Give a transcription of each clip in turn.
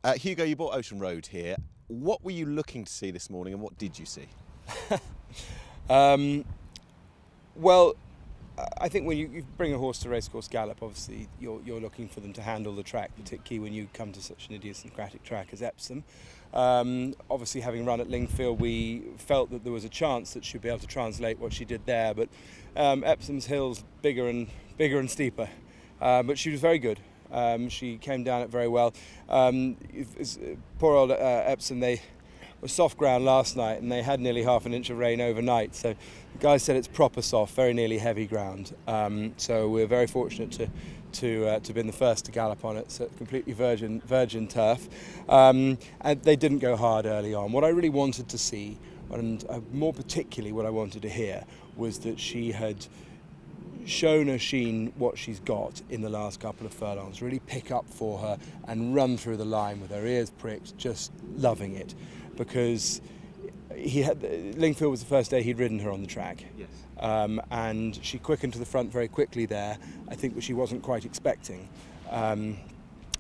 Hugo, you bought Ocean Road here. What were you looking to see this morning and what did you see? Um, well, I think when you bring a horse to racecourse gallop, obviously you're looking for them to handle the track, particularly when you come to such an idiosyncratic track as Epsom. Obviously, having run at Lingfield, we felt that there was a chance that she'd be able to translate what she did there, but Epsom's hill's bigger and steeper. But she was very good. She came down it very well. Poor old Epsom, they were soft ground last night and they had nearly half an inch of rain overnight. So the guys said it's proper soft, very nearly heavy ground. So we're very fortunate to been the first to gallop on it. So it's completely virgin turf. And they didn't go hard early on. What I really wanted to see, and more particularly what I wanted to hear, was that she had shown Oisin what she's got in the last couple of furlongs, really pick up for her and run through the line with her ears pricked, just loving it, because Lingfield was the first day he'd ridden her on the track. Yes. And she quickened to the front very quickly there, I think, which she wasn't quite expecting,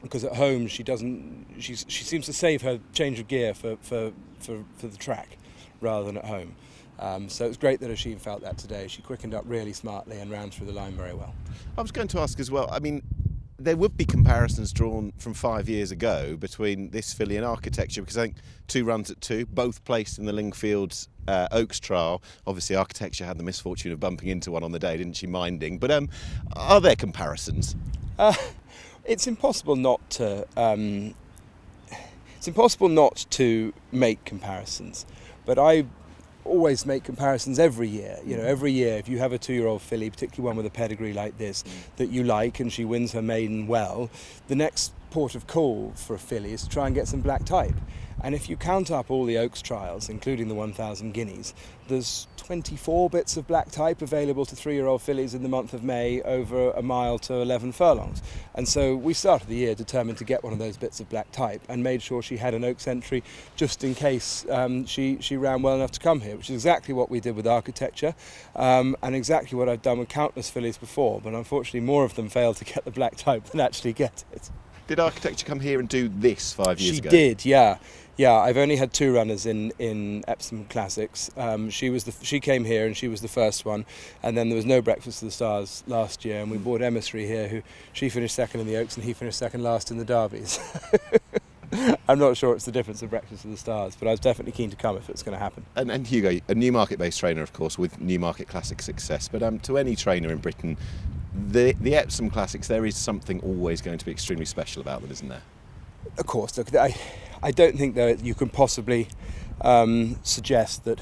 because at home she seems to save her change of gear for the track rather than at home. So it was great that Oisin felt that today. She quickened up really smartly and ran through the line very well. I was going to ask as well, I mean, there would be comparisons drawn from 5 years ago between this filly and Architecture, because I think 2 runs at 2, both placed in the Lingfield Oaks trial. Obviously Architecture had the misfortune of bumping into one on the day, didn't she, minding? But are there comparisons? It's impossible not to make comparisons, but I always make comparisons every year. You know, every year, if you have a 2-year-old filly, particularly one with a pedigree like this, that you like and she wins her maiden well, the next port of call for a filly is to try and get some black type. And if you count up all the Oaks trials, including the 1,000 guineas, there's 24 bits of black type available to 3-year-old fillies in the month of May over a mile to 11 furlongs. And so we started the year determined to get one of those bits of black type and made sure she had an Oaks entry just in case she ran well enough to come here, which is exactly what we did with Architecture, and exactly what I've done with countless fillies before, but unfortunately more of them failed to get the black type than actually get it. Did Architecture come here and do this 5 years ago? She did, yeah. Yeah, I've only had 2 runners in Epsom Classics. She came here and she was the first one, and then there was no Breakfast of the Stars last year, and we bought Emissary here, she finished second in the Oaks and he finished second last in the Derbies. I'm not sure it's the difference of Breakfast of the Stars, but I was definitely keen to come if it's going to happen. And Hugo, a Newmarket-based trainer, of course, with Newmarket Classic success, but to any trainer in Britain, the Epsom Classics, there is something always going to be extremely special about them, isn't there? Of course. Look, I don't think that you can possibly suggest that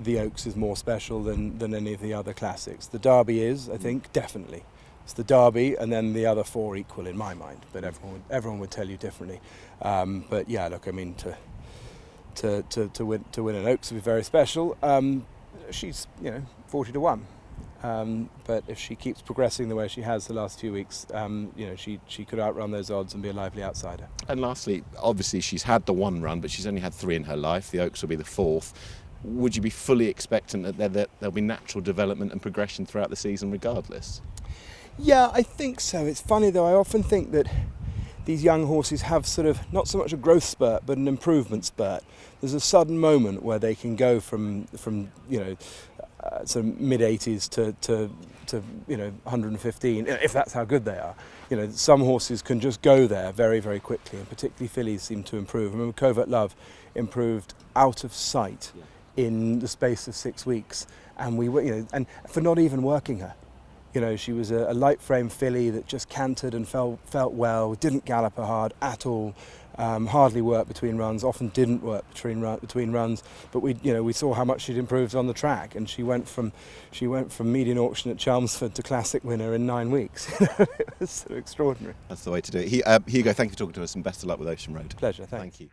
the Oaks is more special than any of the other classics. The Derby is, I think, definitely. It's the Derby, and then the other 4 equal in my mind, but everyone would tell you differently. But yeah, look, I mean, to win an Oaks would be very special. She's 40 to 1. But if she keeps progressing the way she has the last few weeks, she could outrun those odds and be a lively outsider. And lastly, obviously she's had the 1 run, but she's only had 3 in her life. The Oaks will be the 4th. Would you be fully expectant that there'll be natural development and progression throughout the season regardless? Yeah, I think so. It's funny though, I often think that these young horses have sort of not so much a growth spurt but an improvement spurt. There's a sudden moment where they can go from sort of mid-80s to 115, if that's how good they are. Some horses can just go there very, very quickly, and particularly fillies seem to improve. I remember Covert Love improved out of sight in the space of 6 weeks, and we were, and for not even working her. She was a light frame filly that just cantered and felt well, didn't gallop her hard at all, hardly worked between runs, often didn't work between runs, but we saw how much she'd improved on the track, and she went from median auction at Chelmsford to classic winner in 9 weeks. It was sort of extraordinary. That's the way to do it. Hugo, thank you for talking to us, and best of luck with Ocean Road. Pleasure, thanks. Thank you.